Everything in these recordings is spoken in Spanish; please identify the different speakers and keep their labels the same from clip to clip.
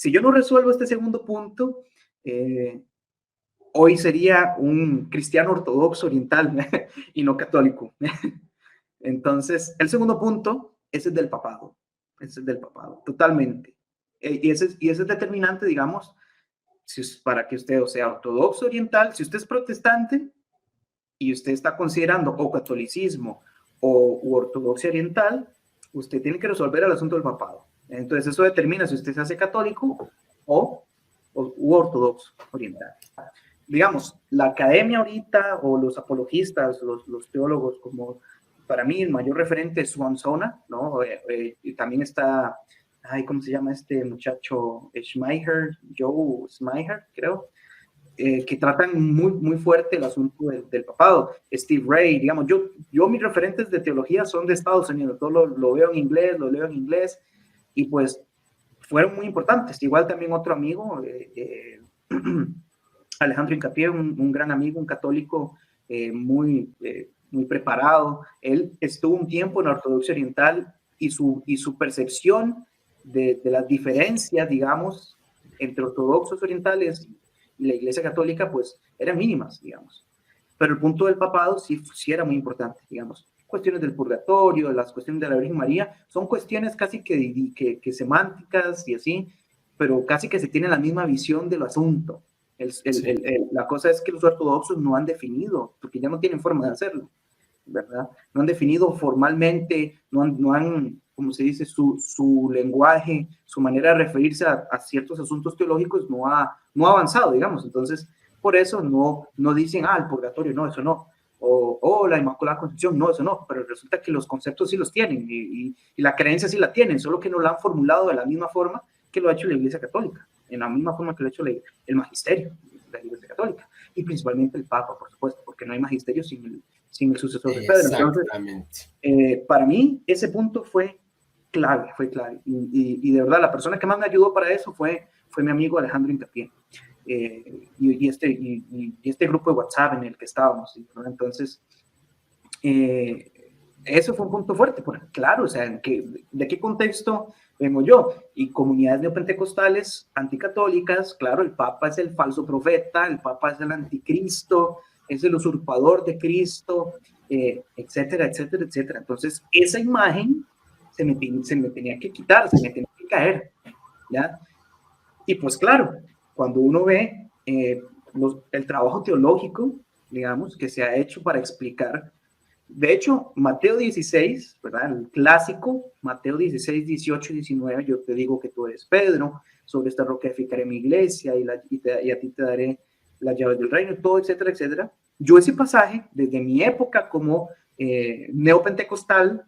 Speaker 1: Si yo no resuelvo este segundo punto, hoy sería un cristiano ortodoxo oriental y no católico. Entonces, el segundo punto, ese es del papado. Ese es del papado, totalmente. Y ese es determinante, digamos, para que usted sea ortodoxo oriental, si usted es protestante y usted está considerando o catolicismo u ortodoxia oriental, usted tiene que resolver el asunto del papado. Entonces, eso determina si usted se hace católico u ortodoxo oriental. Digamos, la academia ahorita o los apologistas, los teólogos, como para mí el mayor referente es Swansona, ¿no? Y también está, ¿cómo se llama este muchacho? Joe Schmeier, creo, que tratan muy fuerte el asunto del papado. Steve Ray, digamos, yo mis referentes de teología son de Estados Unidos, todo lo veo en inglés, lo leo en inglés, y pues fueron muy importantes. Igual también otro amigo, Alejandro Hincapié, un gran amigo, un católico muy preparado. Él estuvo un tiempo en la ortodoxia oriental y su percepción de las diferencias, digamos, entre ortodoxos orientales y la Iglesia Católica, pues eran mínimas, digamos. Pero el punto del papado sí era muy importante, digamos. Cuestiones del purgatorio, las cuestiones de la Virgen María, son cuestiones casi que semánticas y así, pero casi que se tiene la misma visión del asunto. La cosa es que los ortodoxos no han definido, porque ya no tienen forma de hacerlo, ¿verdad? No han definido formalmente, no han como se dice, su lenguaje, su manera de referirse a ciertos asuntos teológicos no ha avanzado, digamos. Entonces, por eso no dicen, el purgatorio, no, eso no. O la Inmaculada Concepción, no, eso no. Pero resulta que los conceptos sí los tienen y la creencia sí la tienen, solo que no la han formulado de la misma forma que lo ha hecho la Iglesia Católica, en la misma forma que lo ha hecho el magisterio de la Iglesia Católica, y principalmente el Papa, por supuesto, porque no hay magisterio sin el sucesor de Pedro.
Speaker 2: Exactamente.
Speaker 1: Entonces, para mí, ese punto fue clave. Y de verdad, la persona que más me ayudó para eso fue mi amigo Alejandro Hincapié. Y este grupo de WhatsApp en el que estábamos. ¿No? Entonces, eso fue un punto fuerte, porque claro, o sea, ¿de qué contexto vengo yo? Y comunidades neopentecostales anticatólicas, claro, el Papa es el falso profeta, el Papa es el anticristo, es el usurpador de Cristo, etcétera, etcétera, etcétera. Entonces, esa imagen se me tenía que quitar, se me tenía que caer, ¿ya? Y pues claro, cuando uno ve el trabajo teológico, digamos, que se ha hecho para explicar, de hecho, Mateo 16, ¿verdad? El clásico, Mateo 16, 18 y 19, yo te digo que tú eres Pedro, sobre esta roca edificaré mi iglesia y a ti te daré las llaves del reino, todo, etcétera, etcétera. Yo ese pasaje, desde mi época como neopentecostal,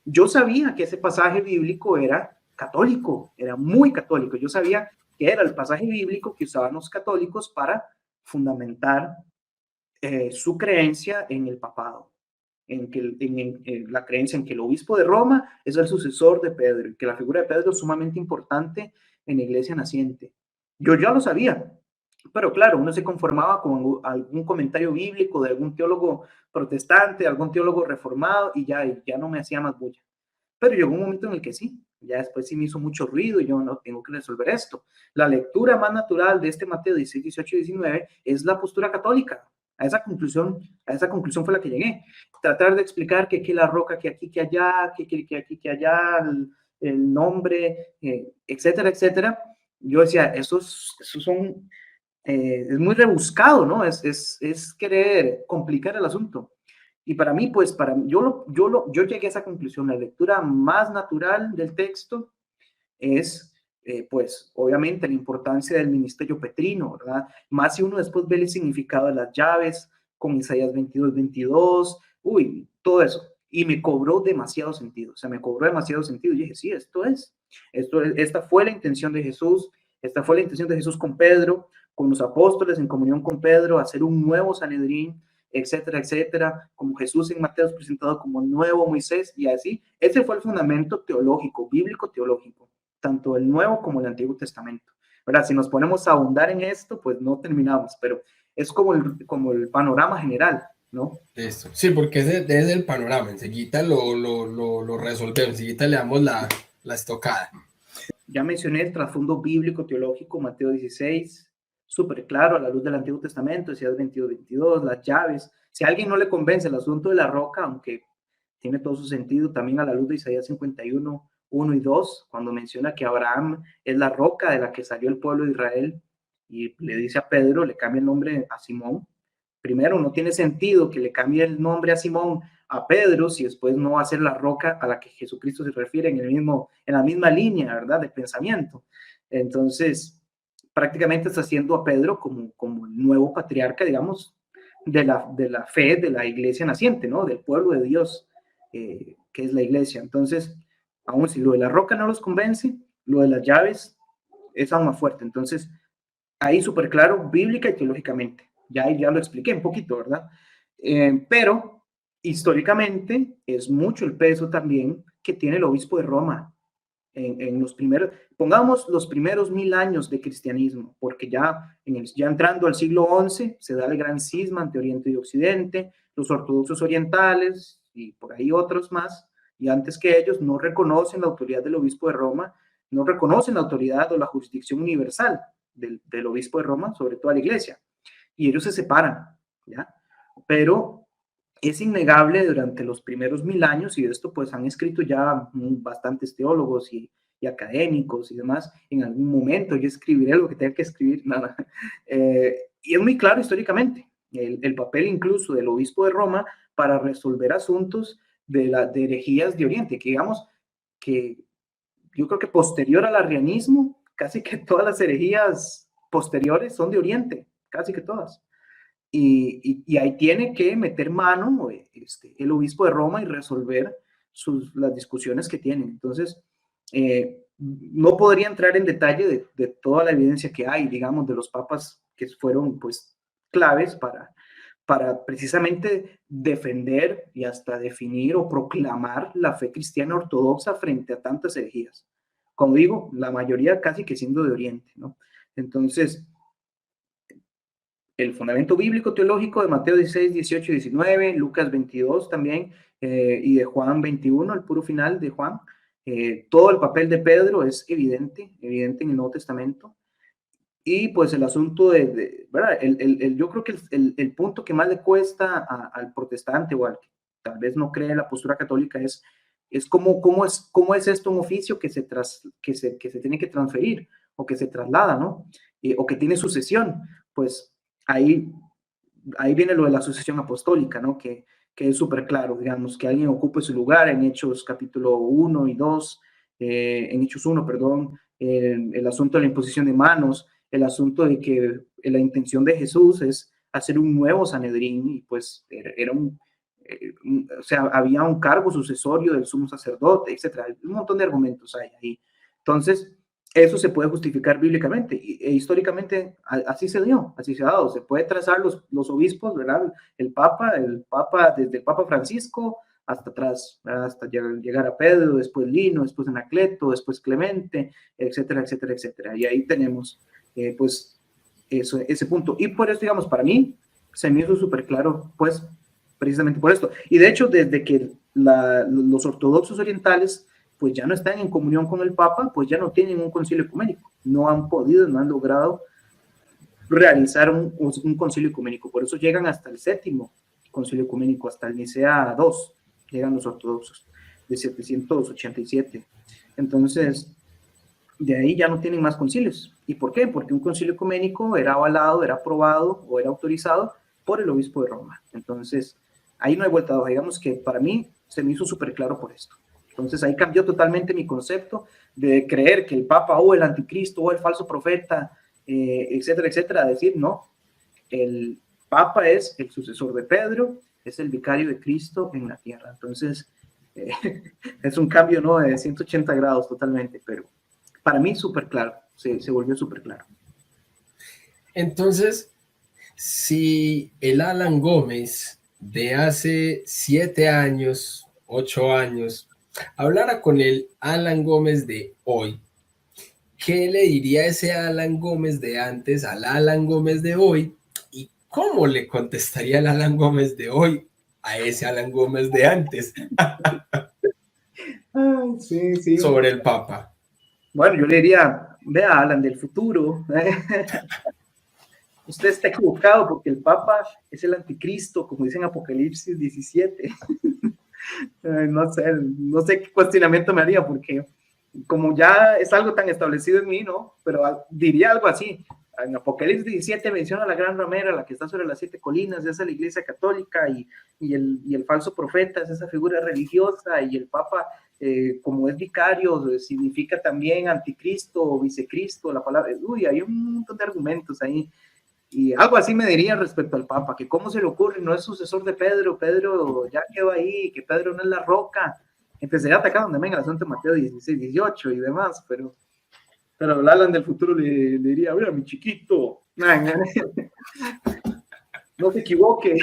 Speaker 1: yo sabía que ese pasaje bíblico era católico, era muy católico. Yo sabía que era el pasaje bíblico que usaban los católicos para fundamentar su creencia en el papado, en la creencia en que el obispo de Roma es el sucesor de Pedro, y que la figura de Pedro es sumamente importante en la iglesia naciente. Yo ya lo sabía, pero claro, uno se conformaba con algún comentario bíblico de algún teólogo protestante, algún teólogo reformado, y ya no me hacía más bulla. Pero llegó un momento en el que sí, ya después sí me hizo mucho ruido y yo no tengo que resolver esto. La lectura más natural de este Mateo 16, 18 y 19 es la postura católica. A esa conclusión fue la que llegué. Tratar de explicar que la roca, que aquí, que allá, que aquí, que allá, el nombre, etcétera, etcétera. Yo decía, esos son, es muy rebuscado, ¿no? Es querer complicar el asunto. Y para mí, pues, yo llegué a esa conclusión. La lectura más natural del texto es, pues, obviamente la importancia del ministerio petrino, ¿verdad? Más si uno después ve el significado de las llaves con Isaías 22, 22, todo eso. Y me cobró demasiado sentido, o sea, me cobró demasiado sentido. Y dije, sí, esta fue la intención de Jesús, esta fue la intención de Jesús con Pedro, con los apóstoles en comunión con Pedro, hacer un nuevo Sanedrín, etcétera, etcétera, como Jesús en Mateo es presentado como nuevo Moisés, y así. Ese fue el fundamento teológico, bíblico teológico, tanto el Nuevo como el Antiguo Testamento, ¿verdad? Si nos ponemos a ahondar en esto, pues no terminamos, pero es como el panorama general, ¿no?
Speaker 2: Listo. Sí, porque ese es el panorama, enseguida lo resolvemos, enseguida le damos la estocada.
Speaker 1: Ya mencioné el trasfondo bíblico, teológico, Mateo 16, súper claro, a la luz del Antiguo Testamento, Isaías 22, las llaves. Si a alguien no le convence el asunto de la roca, aunque tiene todo su sentido, también a la luz de Isaías 51, 1 y 2, cuando menciona que Abraham es la roca de la que salió el pueblo de Israel, y le dice a Pedro, le cambia el nombre a Simón. Primero, no tiene sentido que le cambie el nombre a Simón a Pedro si después no va a ser la roca a la que Jesucristo se refiere en la misma línea, ¿verdad?, de pensamiento. Entonces, prácticamente está haciendo a Pedro como el nuevo patriarca, digamos, de la fe de la iglesia naciente, ¿no?, del pueblo de Dios, que es la iglesia. Entonces, aún si lo de la roca no los convence, lo de las llaves es aún más fuerte. Entonces, ahí súper claro, bíblica y teológicamente. Ya lo expliqué un poquito, ¿verdad? Pero históricamente es mucho el peso también que tiene el obispo de Roma en los primeros, pongamos los primeros 1000 años de cristianismo, porque ya entrando al siglo XI se da el gran cisma entre Oriente y Occidente, los ortodoxos orientales y por ahí otros más, y antes que ellos no reconocen la autoridad del obispo de Roma, no reconocen la autoridad o la jurisdicción universal del obispo de Roma, sobre toda la iglesia, y ellos se separan, ¿ya? Pero es innegable durante los primeros 1000 años, y de esto pues han escrito ya bastantes teólogos y académicos y demás, en algún momento yo escribiré lo que tenga que escribir, nada. Y es muy claro históricamente el papel incluso del obispo de Roma para resolver asuntos de herejías de Oriente, que digamos que yo creo que posterior al arrianismo, casi que todas las herejías posteriores son de Oriente, casi que todas. Y ahí tiene que meter mano el obispo de Roma y resolver las discusiones que tienen. Entonces, no podría entrar en detalle de toda la evidencia que hay, digamos, de los papas que fueron pues claves para precisamente defender y hasta definir o proclamar la fe cristiana ortodoxa frente a tantas herejías. Como digo, la mayoría casi que siendo de Oriente, ¿no? Entonces, el fundamento bíblico teológico de Mateo 16, 18 y 19, Lucas 22 también, y de Juan 21, el puro final de Juan. Todo el papel de Pedro es evidente en el Nuevo Testamento. Y pues el asunto ¿verdad? Yo creo que el punto que más le cuesta al protestante o al que tal vez no cree en la postura católica es cómo es esto un oficio que se tiene que transferir o que se traslada, ¿no? O que tiene sucesión. Pues ahí viene lo de la sucesión apostólica, ¿no? Que es súper claro, digamos, que alguien ocupe su lugar en Hechos capítulo 1 y 2, en Hechos 1, perdón, el asunto de la imposición de manos, el asunto de que la intención de Jesús es hacer un nuevo Sanedrín, y pues era o sea, había un cargo sucesorio del sumo sacerdote, etcétera. Un montón de argumentos hay ahí. Entonces, eso se puede justificar bíblicamente e históricamente así se dio, así se ha dado. Se puede trazar los obispos, ¿verdad? El Papa, desde el Papa Francisco hasta atrás, ¿verdad? Hasta llegar a Pedro, después Lino, después Anacleto, después Clemente, etcétera, etcétera, etcétera. Y ahí tenemos, pues, ese punto. Y por eso, digamos, para mí se me hizo súper claro, pues, precisamente por esto. Y de hecho, desde que los ortodoxos orientales pues ya no están en comunión con el Papa, pues ya no tienen un concilio ecuménico, no han podido, no han logrado realizar un concilio ecuménico, por eso llegan hasta el 7º concilio ecuménico, hasta el Nicea II, llegan los ortodoxos, de 787. Entonces, de ahí ya no tienen más concilios. ¿Y por qué? Porque un concilio ecuménico era avalado, era aprobado o era autorizado por el obispo de Roma. Entonces, ahí no hay vuelta de hoja. Digamos que para mí se me hizo súper claro por esto. Entonces ahí cambió totalmente mi concepto de creer que el Papa o el anticristo o el falso profeta, etcétera, etcétera, decir no, el Papa es el sucesor de Pedro, es el vicario de Cristo en la tierra. Entonces es un cambio, ¿no?, de 180 grados totalmente, pero para mí súper claro, se volvió súper claro.
Speaker 2: Entonces, si el Alan Gómez de hace 7 años, 8 años, hablara con el Alan Gómez de hoy, ¿qué le diría ese Alan Gómez de antes al Alan Gómez de hoy? ¿Y cómo le contestaría el Alan Gómez de hoy a ese Alan Gómez de antes?
Speaker 1: Sí.
Speaker 2: Sobre el Papa.
Speaker 1: Bueno, yo le diría, vea, Alan, del futuro, usted está equivocado porque el Papa es el anticristo, como dice en Apocalipsis 17. No sé qué cuestionamiento me haría, porque como ya es algo tan establecido en mí, ¿no? Pero diría algo así. En Apocalipsis 17 menciona la gran ramera, la que está sobre las 7 colinas, esa es la iglesia católica, y el falso profeta es esa figura religiosa, y el Papa, como es vicario, significa también anticristo o vicecristo, la palabra, hay un montón de argumentos ahí. Y algo así me diría respecto al Papa, que cómo se le ocurre, no es sucesor de Pedro, Pedro ya quedó ahí, que Pedro no es la roca. Empezaría a atacar donde venga el asunto de Mateo 16, 18 y demás, pero el Alan del futuro le diría, mira, mi chiquito, no se equivoque.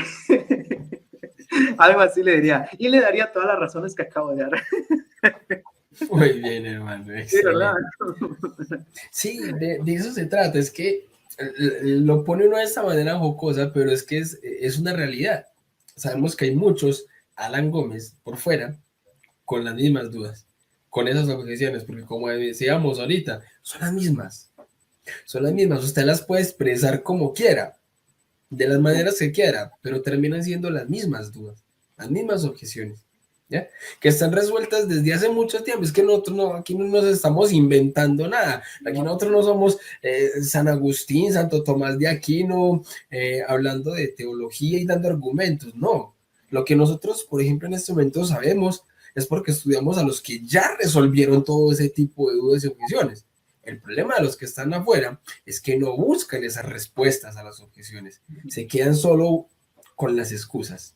Speaker 1: Algo así le diría, y le daría todas las razones que acabo de dar.
Speaker 2: Muy bien, hermano, excelente. Sí, de eso se trata, es que lo pone uno de esta manera jocosa, pero es que es una realidad. Sabemos que hay muchos Alan Gómez por fuera con las mismas dudas, con esas objeciones, porque como decíamos ahorita, son las mismas, usted las puede expresar como quiera, de las maneras que quiera, pero terminan siendo las mismas dudas, las mismas objeciones, ¿ya? Que están resueltas desde hace mucho tiempo. Es que nosotros no, aquí no nos estamos inventando nada, aquí nosotros no somos San Agustín, Santo Tomás de Aquino, hablando de teología y dando argumentos, no. Lo que nosotros, por ejemplo, en este momento sabemos es porque estudiamos a los que ya resolvieron todo ese tipo de dudas y objeciones. El problema de los que están afuera es que no buscan esas respuestas a las objeciones, se quedan solo con las excusas.